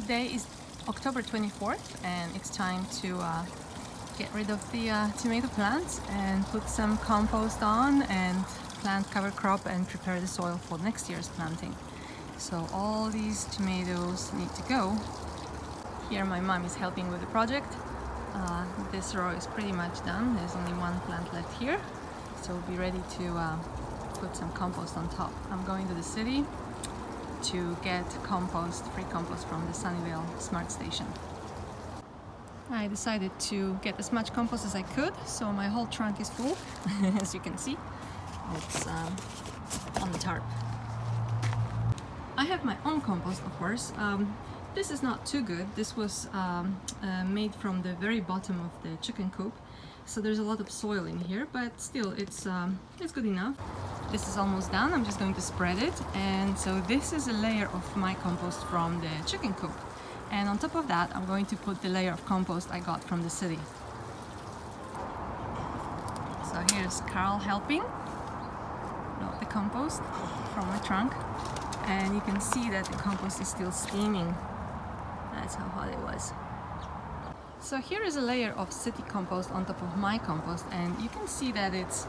Today is October 24th and it's time to get rid of the tomato plants and put some compost on and plant cover crop and prepare the soil for next year's planting. So all these tomatoes need to go. Here my mom is helping with the project. This row is pretty much done. There's only one plant left here. So we'll be ready to put some compost on top. I'm going to the city to get free compost from the Sunnyvale Smart Station. I decided to get as much compost as I could, so my whole trunk is full, as you can see. It's on the tarp. I have my own compost, of course. This is not too good. This was made from the very bottom of the chicken coop, so there's a lot of soil in here, but still it's good enough. This is almost done. I'm just going to spread it, and so this is a layer of my compost from the chicken coop, and on top of that I'm going to put the layer of compost I got from the city. So here's Carl helping load the compost from my trunk, and you can see that the compost is still steaming. That's how hot it was. So here is a layer of city compost on top of my compost, and you can see that it's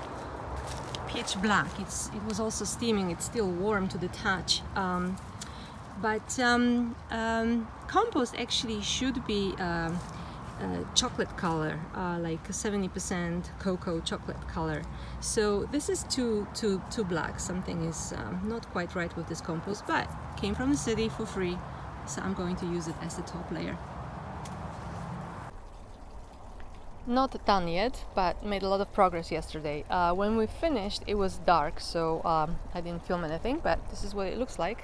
pitch black. It was also steaming. It's still warm to the touch. Compost actually should be chocolate color, like 70% cocoa chocolate color. So this is too black. Something is not quite right with this compost, but came from the city for free, so I'm going to use it as the top layer. Not done yet, but made a lot of progress yesterday. When we finished, it was dark, so I didn't film anything, but this is what it looks like.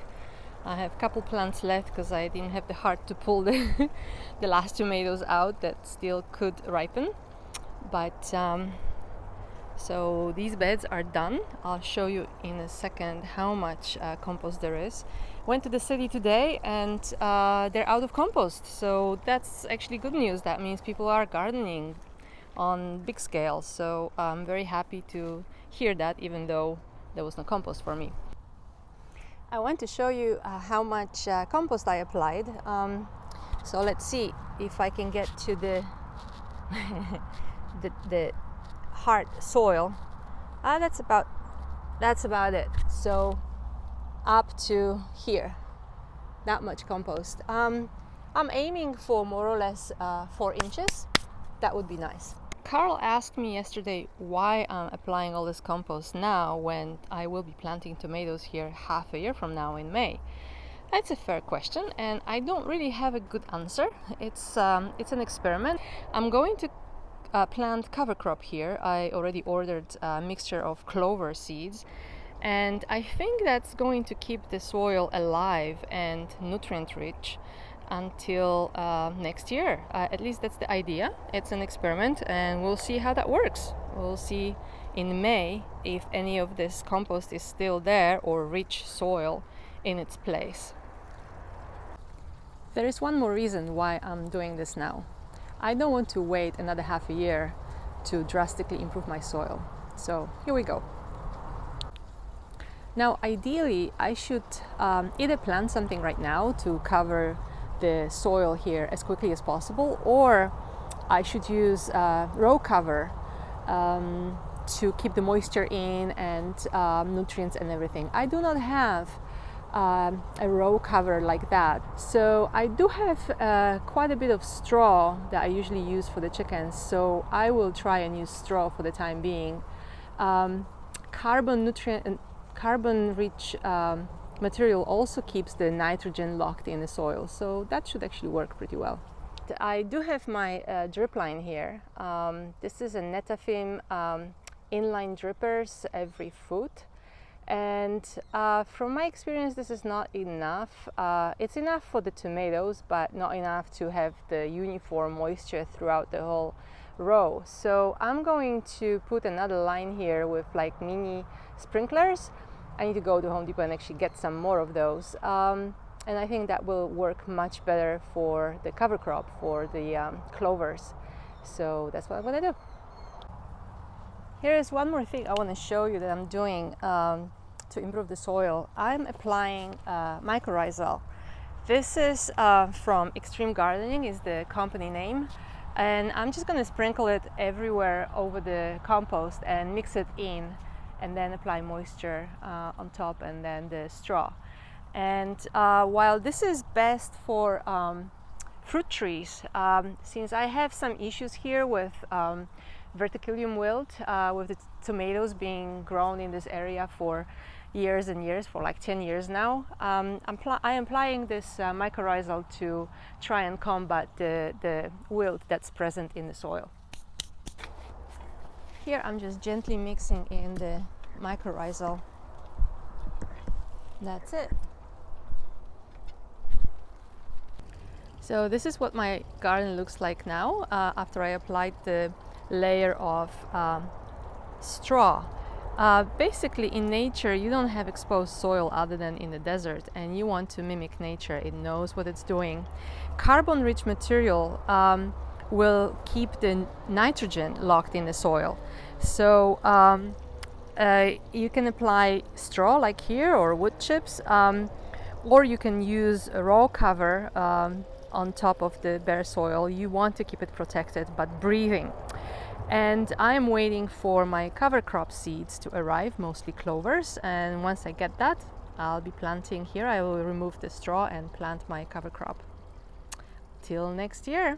I have a couple plants left because I didn't have the heart to pull the last tomatoes out that still could ripen. But so these beds are done. I'll show you in a second how much compost there is. Went to the city today and they're out of compost, so that's actually good news. That means people are gardening on big scale, so I'm very happy to hear that, even though there was no compost for me. I want to show you how much compost I applied. So let's see if I can get to the the hard soil. That's about it. So up to here, that much compost. I'm aiming for more or less 4 inches. That would be nice. Carl asked me yesterday why I'm applying all this compost now when I will be planting tomatoes here half a year from now in May. That's a fair question, and I don't really have a good answer. It's an experiment. I'm going to plant cover crop here. I already ordered a mixture of clover seeds, and I think that's going to keep the soil alive and nutrient rich until next year. At least that's the idea. It's an experiment, and we'll see how that works. We'll see in May if any of this compost is still there or rich soil in its place. There is one more reason why I'm doing this now. I don't want to wait another half a year to drastically improve my soil. So here we go. Now ideally I should either plant something right now to cover the soil here as quickly as possible, or I should use row cover to keep the moisture in and nutrients and everything. I do not have a row cover like that, so I do have quite a bit of straw that I usually use for the chickens, so I will try and use straw for the time being. Carbon rich material also keeps the nitrogen locked in the soil, so that should actually work pretty well. I do have my drip line here. This is a Netafim inline drippers every foot, and from my experience this is not enough. It's enough for the tomatoes, but not enough to have the uniform moisture throughout the whole row. So I'm going to put another line here with like mini sprinklers. I need to go to Home Depot and actually get some more of those, and I think that will work much better for the cover crop, for the clovers. So that's what I'm going to do. Here is one more thing I want to show you that I'm doing to improve the soil. I'm applying mycorrhizal This is from Extreme Gardening, is the company name. And I'm just going to sprinkle it everywhere over the compost and mix it in, and then apply moisture on top, and then the straw. And while this is best for fruit trees, since I have some issues here with verticillium wilt, with the tomatoes being grown in this area for years and years, for like 10 years now, I am applying this mycorrhizal to try and combat the wilt that's present in the soil. Here I'm just gently mixing in the mycorrhizal. That's it. So this is what my garden looks like now after I applied the layer of straw. Basically, in nature you don't have exposed soil other than in the desert, and you want to mimic nature. It knows what it's doing. Carbon-rich material will keep the nitrogen locked in the soil. So you can apply straw like here, or wood chips, or you can use a raw cover on top of the bare soil. You want to keep it protected but breathing. And I'm waiting for my cover crop seeds to arrive, mostly clovers, and once I get that, I'll be planting here. I will remove the straw and plant my cover crop. Till next year.